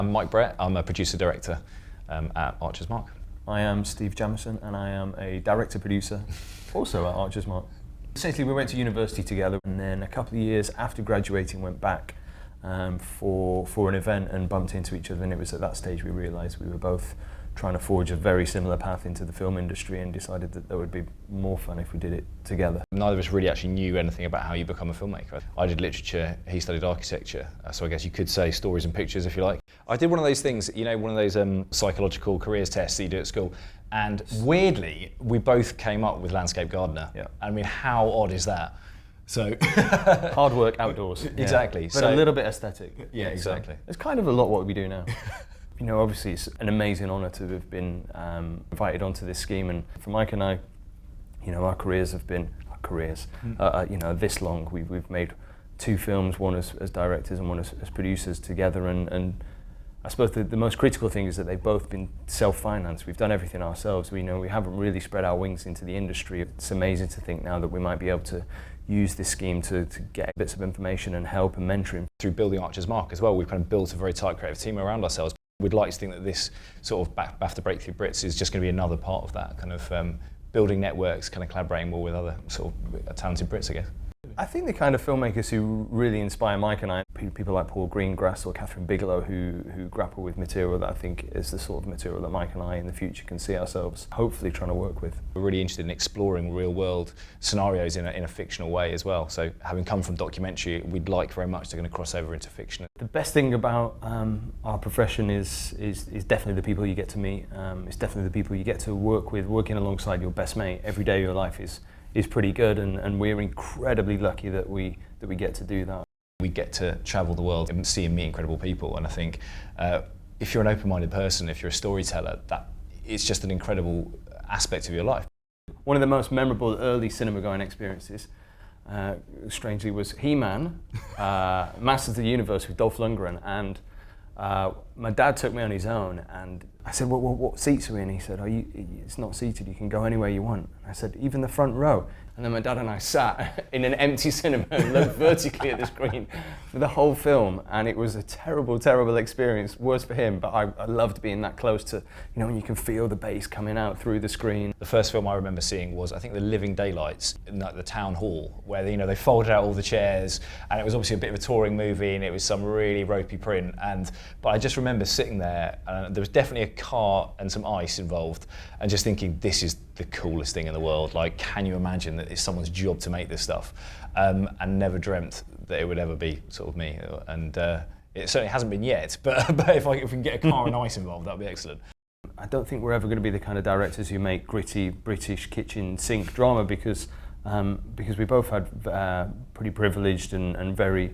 I'm Mike Brett, I'm a producer-director at Archer's Mark. I am Steve Jamison and I am a director-producer, also at Archer's Mark. Essentially we went to university together and then a couple of years after graduating went back for an event and bumped into each other, and it was at that stage we realised we were both trying to forge a very similar path into the film industry and decided that would be more fun if we did it together. Neither of us really actually knew anything about how you become a filmmaker. I did literature, he studied architecture, so I guess you could say stories and pictures if you like. I did one of those things, you know, one of those psychological careers tests that you do at school, and weirdly we both came up with landscape gardener. Yeah. I mean, how odd is that? So hard work outdoors. Exactly. Yeah. But a little bit aesthetic. Yeah, exactly. It's kind of a lot what we do now. You know, obviously it's an amazing honour to have been invited onto this scheme, and for Mike and I, you know, our careers have been, you know, this long. We've made 2 films, one as directors and one as producers together, and I suppose the most critical thing is that they've both been self-financed. We've done everything ourselves. We haven't really spread our wings into the industry. It's amazing to think now that we might be able to use this scheme to get bits of information and help and mentoring. Through building Archer's Mark as well, we've kind of built a very tight creative team around ourselves. We'd like to think that this sort of BAFTA Breakthrough Brits is just going to be another part of that, kind of building networks, kind of collaborating more with other sort of talented Brits, I guess. I think the kind of filmmakers who really inspire Mike and I, people like Paul Greengrass or Catherine Bigelow, who grapple with material that I think is the sort of material that Mike and I in the future can see ourselves hopefully trying to work with. We're really interested in exploring real world scenarios in a fictional way as well. So having come from documentary, we'd like very much to kind of cross over into fiction. The best thing about our profession is definitely the people you get to meet. It's definitely the people you get to work with, working alongside your best mate. Every day of your life is pretty good, and we're incredibly lucky that we get to do that. We get to travel the world and see and meet incredible people, and I think if you're an open-minded person, if you're a storyteller, that it's just an incredible aspect of your life. One of the most memorable early cinema-going experiences, strangely, was He-Man, Masters of the Universe with Dolph Lundgren, and my dad took me on his own, and I said, well, what seats are we in? He said, it's not seated, you can go anywhere you want. And I said, even the front row. And then my dad and I sat in an empty cinema and looked vertically at the screen for the whole film, and it was a terrible, terrible experience, worse for him, but I loved being that close to, you know, when you can feel the bass coming out through the screen. The first film I remember seeing was, I think, The Living Daylights in the town hall, where they folded out all the chairs, and it was obviously a bit of a touring movie, and it was some really ropey print, but I just remember sitting there, and there was definitely a car and some ice involved, and just thinking, this is the coolest thing in the world. Like, can you imagine that it's someone's job to make this stuff? And never dreamt that it would ever be sort of me, and it certainly hasn't been yet, but if we can get a car and ice involved, that'd be excellent. I don't think we're ever going to be the kind of directors who make gritty British kitchen sink drama, because we both had pretty privileged and very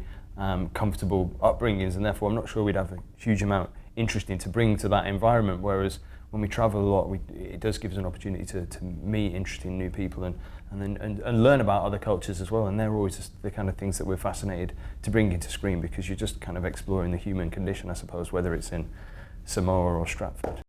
comfortable upbringings, and therefore I'm not sure we'd have a huge amount interesting to bring to that environment, whereas when we travel a lot, it does give us an opportunity to meet interesting new people and learn about other cultures as well, and they're always just the kind of things that we're fascinated to bring into screen, because you're just kind of exploring the human condition, I suppose, whether it's in Samoa or Stratford.